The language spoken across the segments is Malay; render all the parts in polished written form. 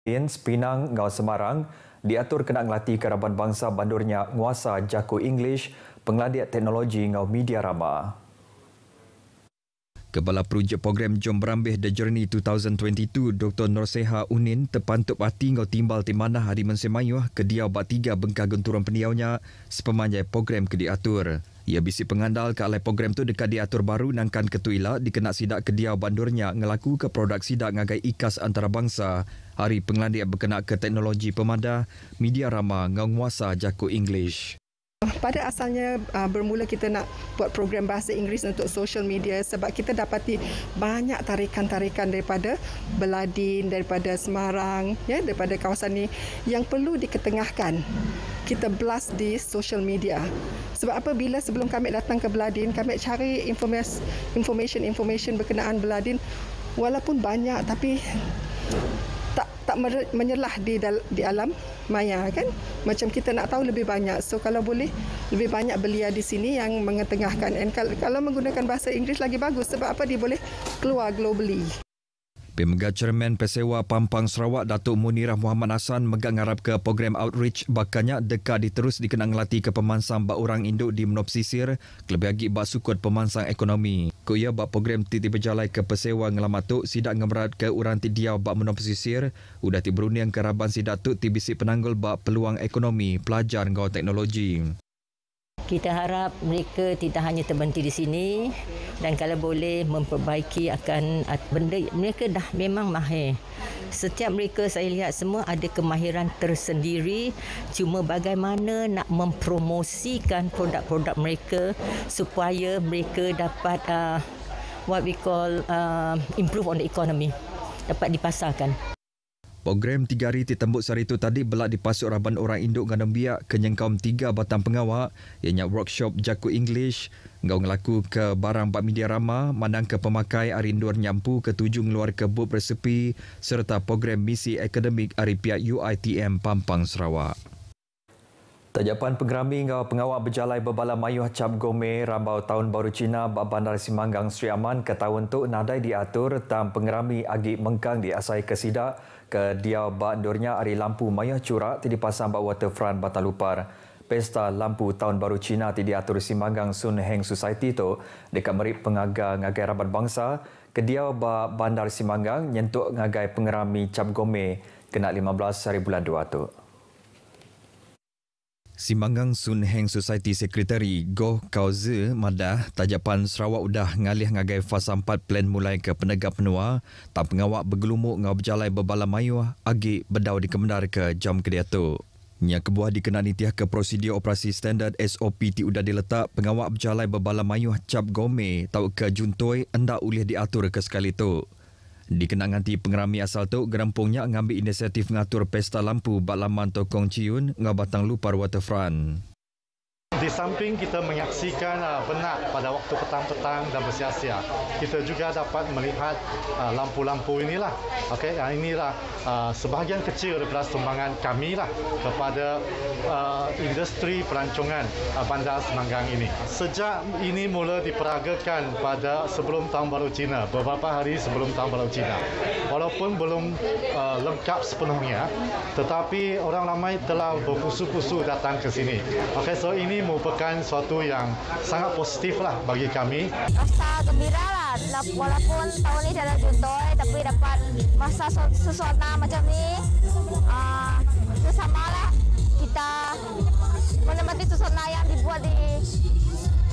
Pinang ngau Semarang diatur kena ngelatih keraban bangsa bandurnya nguasa jaku English pengladiat teknologi ngau media rama. Kepala Projek Program Jom Berambih The Journey 2022 Dr. Norseha Unin terpantuk hati ngau timbal di mana hari mensemayuh ke dia obat tiga bengkah genturan pendiaunya sepemanjai program ke diatur. Ia bisi pengandal ke alai program tu dekat diatur baru nangkan ketuila dikenak sidak ke dia bandurnya ngelaku ke produk sidak ngagai ikas antarabangsa hari pengladiat berkenaan ke teknologi pemadah media rama ngau nguasa jaku English. Pada asalnya bermula kita nak buat program bahasa Inggeris untuk social media sebab kita dapati banyak tarikan-tarikan daripada Beladin, daripada Semarang, ya, daripada kawasan ini yang perlu diketengahkan. Kita blast di social media. Sebab apabila sebelum kami datang ke Beladin, kami cari information berkenaan Beladin walaupun banyak tapi tak menyelah di alam maya kan, macam kita nak tahu lebih banyak. So kalau boleh lebih banyak belia di sini yang mengetengahkan, and kalau menggunakan bahasa Inggeris lagi bagus sebab apa, dia boleh keluar globally. Pemegang Chairman Pesewa Pampang Sarawak Datuk Munirah Muhammad Hassan megang ngarap ke program outreach bakanya dekat diterus dikenang ngelatih ke pemansang bak orang induk di Menop Sisir kelebih lagi bak sukut pemansang ekonomi. Koya bak program titi berjalai ke Pesewa ngelamatuk sidak ngemerat ke orang tidiau bak Menop Sisir udah ti beruniang keraban sidak tu ti bisi penanggul bak peluang ekonomi pelajar ngau teknologi. Kita harap mereka tidak hanya terhenti di sini dan kalau boleh memperbaiki akan benda mereka dah memang mahir. Setiap mereka saya lihat semua ada kemahiran tersendiri, cuma bagaimana nak mempromosikan produk-produk mereka supaya mereka dapat what we call improve on the economy, dapat dipasarkan. Program 3 hari ditembuk sehari itu tadi belak dipasuk raban orang induk ngandam biak ke nyengkaum 3 batang pengawak ianya workshop jaku English ngau ngelaku ke barang bak media rama mandang ke pemakai arindur nyampu ke tuju ngeluar ke bub resepi serta program misi akademik ari pihak UiTM Pampang Sarawak. Tajapan pengerami ngau pengawak berjalai berbala mayuh cap gome rambau tahun baru Cina bak Bandar Simanggang Sri Aman ke tahun tu nadai diatur tam pengerami agi mengkang diasai ke sidak ke dia bak durnya ari lampu mayuh curak ti dipasang bak waterfront Batalupar. Pesta lampu tahun baru Cina ti diatur Simanggang Sun Heng Society tu dekat merip pengaga ngagai rabat bangsa ke dia bak Bandar Simanggang nyentuk ngagai pengerami cap gome kena 15 hari bulan 2 tu. Simanggang Sun Heng Society Sekretari Goh Kauze madah tajapan Sarawak udah ngalih ngagai fasa 4 plan mulai ke penegak penua tak pengawak bergelumuk ngau berjalai berbala mayuh agi bedau dikemendar ke jam kedia tu. Nya kebuah dikenani tiah ke prosedur operasi standard SOP ti udah diletak pengawak berjalai berbala mayuh cap gome tau ke juntoi hendak ulih diatur ke sekali tu. Dikenangan ti pengerami asal tu, gerampungnya ngambil inisiatif ngatur pesta lampu bak laman Tokong Ciun ngau Batang Lupar Waterfront. Di samping kita menyaksikan benak pada waktu petang-petang dan bersia-sia, kita juga dapat melihat lampu-lampu inilah. Okey, inilah sebahagian kecil daripada sumbangan kami lah kepada industri pelancongan Bandar Semanggang ini. Sejak ini mula diperagakan pada sebelum Tahun Baru Cina, beberapa hari sebelum Tahun Baru Cina. Walaupun belum lengkap sepenuhnya, tetapi orang ramai telah berpusu-pusu datang ke sini. Okey, so ini merupakan suatu yang sangat positif lah bagi kami. Rasa gembira lah, walaupun tahun ini tidak juntoi, tapi dapat masa suasana macam ni. Bersamalah kita menikmati suasana yang dibuat di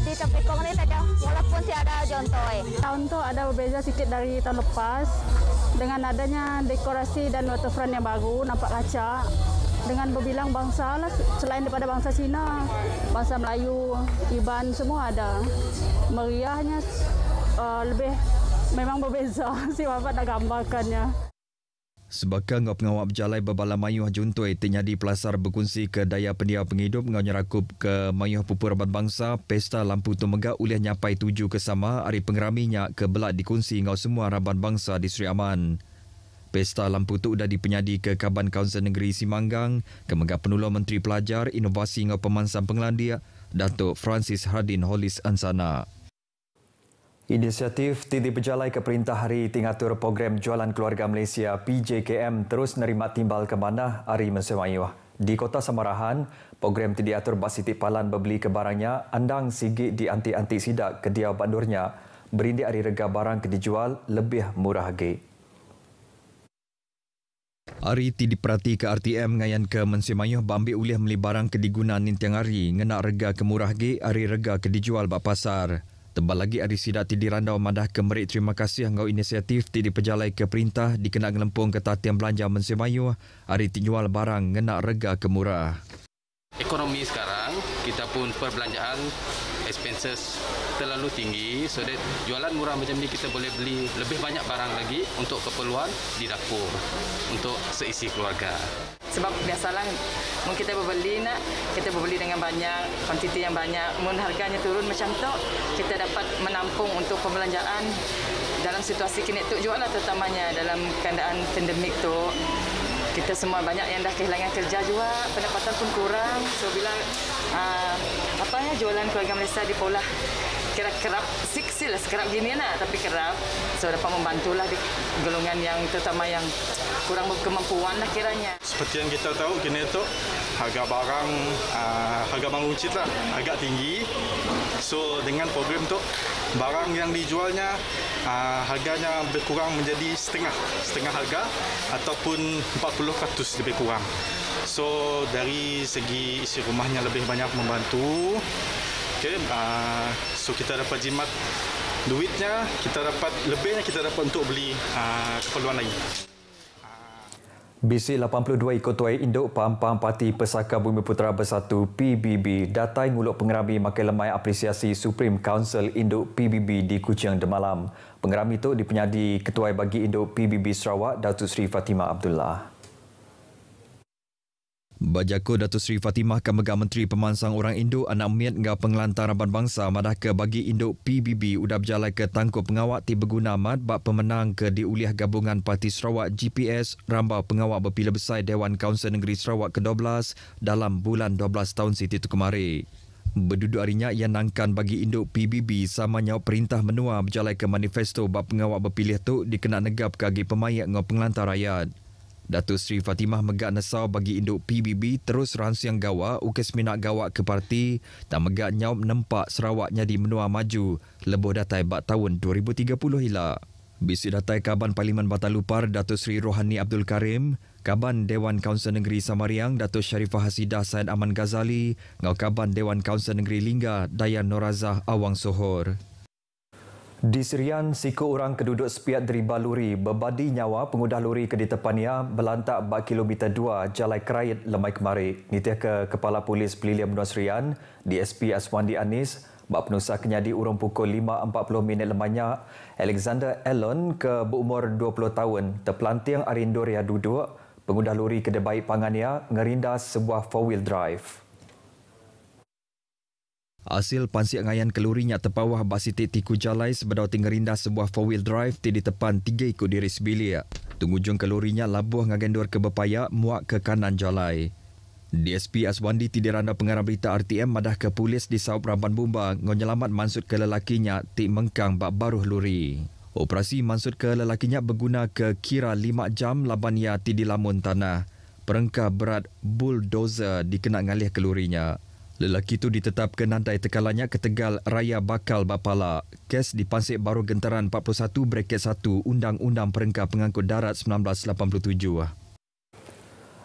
Tempikong ini saja, walaupun tiada juntoi. Tahun tu ada berbeza sikit dari tahun lepas dengan adanya dekorasi dan waterfront yang baru, nampak kacak. Dengan berbilang bangsa lah, selain daripada bangsa Cina, bangsa Melayu, Iban, semua ada. Meriahnya lebih memang berbeza. Si Bapak nak gambarkannya. Sebagai ngau pengawak berjalai berbala mayuh juntoi tinyadi pelasar berkongsi ke daya pendiau penghidup ngau nyerakup ke mayuh pupur rabat bangsa pesta lampu tu megak ulih nyapai 7 kesama hari pengeraminya ke belak dikongsi ngau semua rabat bangsa di Sri Aman. Pesta lampu tu dah dipenyadi ke Kaban Kaunsil Negeri Simanggang, Kemegah Penolong Menteri Pelajar, Inovasi ngau Pemansang Pengelandia, Datuk Francis Hardin Holis Ansana. Inisiatif Titi Berjalai ke Perintah Hari Tingatur Program Jualan Keluarga Malaysia PJKM terus nerima timbal ke mana hari mensemayuh. Di Kota Samarahan, program Titi Atur Bas Siti Palan berbeli ke barangnya andang sigit di antik-antik sidak ke dia bandurnya berindik hari rega barang ke dijual lebih murah lagi. Hari ti diperhati ke RTM ngayan ke mensemayuh bambil ulih meli barang ke digunakan nintiang hari ngena rega ke murah lagi hari rega ke dijual bak pasar. Tebal lagi hari sidak ti dirandau madah ke merik terima kasih ngau inisiatif ti diperjalai ke perintah dikena ngelempung ke tatian belanja mensemayuh hari ti jual barang ngena rega ke murah. Ekonomi sekarang, kita pun perbelanjaan expenses terlalu tinggi, so that jualan murah macam ni kita boleh beli lebih banyak barang lagi untuk keperluan di dapur, untuk seisi keluarga. Sebab biasalah mungkin kita berbeli dengan banyak, kuantiti yang banyak, mun harganya turun macam tu, kita dapat menampung untuk perbelanjaan dalam situasi kini tu jualan terutamanya dalam keadaan pandemik tu. Kita semua banyak yang dah kehilangan kerja juga, pendapatan pun kurang. So bila jualan keluarga Malaysia di pola kerap siksi lah, sekerap gini lah, tapi kerap. So dapat membantulah di golongan yang terutama yang kurang kemampuan lah kiranya. Seperti yang kita tahu kini tu harga barang runcit lah, agak tinggi. So dengan program tu barang yang dijualnya harganya berkurang menjadi setengah harga ataupun 40% lebih kurang. So dari segi isi rumahnya lebih banyak membantu. Okay, so kita dapat jimat duitnya, lebihnya kita dapat untuk beli keperluan lain. BC 82 ikut tuai induk Paham-Paham Parti Pesaka Bumi Putera Bersatu PBB datai nguluk pengerami makai lemai apresiasi Supreme Council Induk PBB di Kuching Demalam. Pengerami itu dipenyadi Ketua bagi Induk PBB Sarawak Datuk Seri Fatimah Abdullah. Bajako Datuk Seri Fatimah Kemegang Menteri Pemansang Orang Induk Anak Miat ngau Pengelantar Raban Bangsa madah ke bagi Induk PBB udah berjalai ke tangkup pengawak ti berguna mat bak pemenang ke diuliah gabungan Parti Sarawak GPS rambau pengawak berpilihan besar Dewan Kaunsil Negeri Sarawak ke-12 dalam bulan 12 tahun situ kemari. Berduduk harinya ia nangkan bagi Induk PBB sama nyau perintah menua berjalai ke manifesto bak pengawak berpilih tu dikena negap kagi pemayak ngau pengelantar rakyat. Datuk Seri Fatimah megak nesau bagi Induk PBB terus rancang gawa ukis minat gawa ke parti dan megak nyau nempak Sarawaknya di menua maju lebuh datai bak tahun 2030 hila. Bisi datai Kaban Parlimen Batalupar Datuk Seri Rohani Abdul Karim, Kaban Dewan Kaunsil Negeri Samariang Datuk Sharifah Hasidah Syed Aman Ghazali, ngau Kaban Dewan Kaunsil Negeri Lingga Dayan Norazah Awang Sohor. Di Serian, siku orang keduduk sepiat deriba luri berbadi nyawa pengudah luri ke di tepania belantak bak kilometer 2 Jalai Kerayat lemai kemari. Nitiah ke Kepala Polis Pelilian Benua Serian, DSP Aswandi Anis, bak penusah kenyadi urung pukul 5.40 lemanya, Alexander Allen ke berumur 20 tahun, terpelanting Arindo Ria duduk, pengudah luri ke debaik pangannya ngerindas sebuah 4-wheel drive. Hasil pansiak ngayan kelurinya terpawah basitik tiku jalai sebedau tingerindas sebuah 4-wheel drive ti di depan 3 ikut diri sebilik. Tungujung kelurinya labuh ngagendur ke bepayak muak ke kanan jalai. DSP Aswandi ti diranda pengarah berita RTM madah ke polis di Saup Raban Bumba ngonyelamat mansud ke lelakinya ti mengkang bak baruh luri. Operasi mansud ke lelakinya berguna ke kira 5 jam laban ia ti di lamun tanah. Perengkah berat bulldozer dikena ngalih kelurinya. Lelaki itu ditetapkan nandai tekalanya ke Tegal Raya Bakal Bapala. Kes dipansik baru gentaran 41/1 Undang-Undang Perengkah Pengangkut Darat 1987.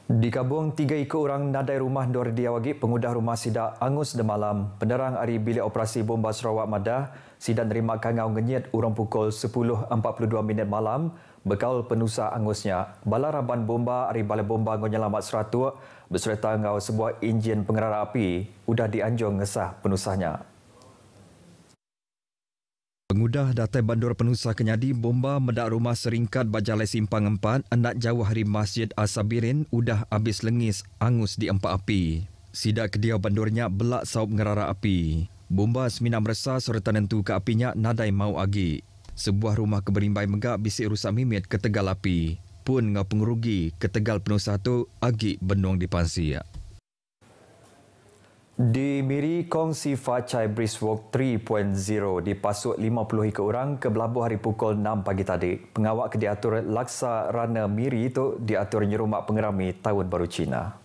Dikabung 3 ikut orang nadai rumah Dor Diawagi pengudah rumah sidak Angus Demalam. Penerang hari bilik operasi bomba Sarawak Madah sidak nerima kangau ngenyit urang pukul 10.42 malam bekal penusah angusnya. Bala raban bomba hari balai bomba ngonyelamat seratuk beserta ngau sebuah enjin pengerara api udah dianjung ngesah penusahnya. Pengudah datai bandar penusah kenyadi bomba medak rumah seringkat Bajalai Simpang 4 anak jauh hari Masjid Asabirin udah habis lengis angus di empat api. Sidak kediau bandurnya belak saup ngerara api. Bomba seminam resah serta nentu ke apinya nadai mau agi. Sebuah rumah keberimbai megak bisik rusak mimit ke tegal api. Pun ngau pengerugi ke tegal penusah tu agi benuang dipansi. Di Miri, kongsi Facai Briskewalk 3.0 dipasuk 50 ekor orang ke Belabuh hari pukul 6 pagi tadi. Pengawak diatur Laksarana Miri itu diatur nyerumak pengerami Tahun Baru Cina.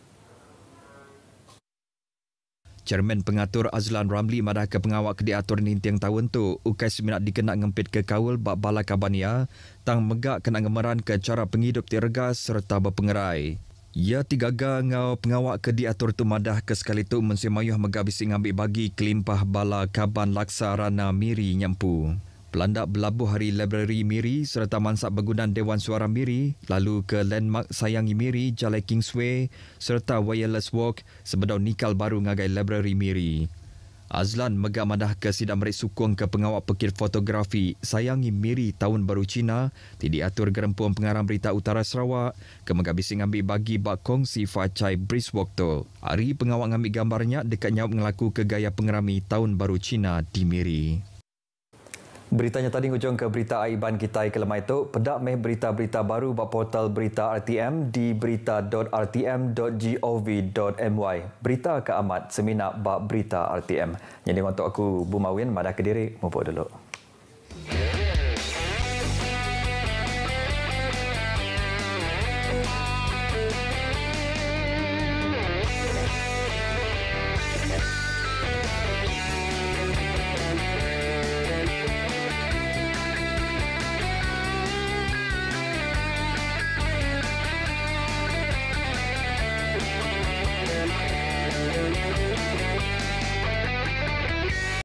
Chairman pengatur Azlan Ramli madah ke pengawak diatur nintiang tahun tu ukai seminat dikenak ngempit ke kaul bak bala kabania tang megak kena ngemeran ke cara penghidup tiregas serta berpengerai. Ia tigaga ngau pengawak ke diatur tu madah ke sekali tu mensemayuh megabisi ngambil bagi kelimpah bala kaban Laksarana Miri nyampu. Pelandak Belabuh Hari Library Miri serta mansab bangunan Dewan Suara Miri, lalu ke Landmark Sayangi Miri, Jalai Kingsway serta Wireless Walk sebedau nikal baru ngagai Library Miri. Azlan megak madah ke sidang merik sukung ke pengawak pekir fotografi Sayangi Miri Tahun Baru Cina di diatur gerempuan pengarang berita Utara Sarawak ke megabisi ngambil bagi bak kongsi Facai Briskewalk tu. Hari pengawak ngambil gambarnya dekat nyawab ngelaku ke gaya pengerami Tahun Baru Cina di Miri. Beritanya tadi hujung ke berita aiban kita ke lemah itu. Pedak meh berita-berita baru bak portal berita RTM di berita.rtm.gov.my. Berita ke amat seminak bak berita RTM. Jadi untuk aku Bumawin madah ke diri, mumpuk dulu.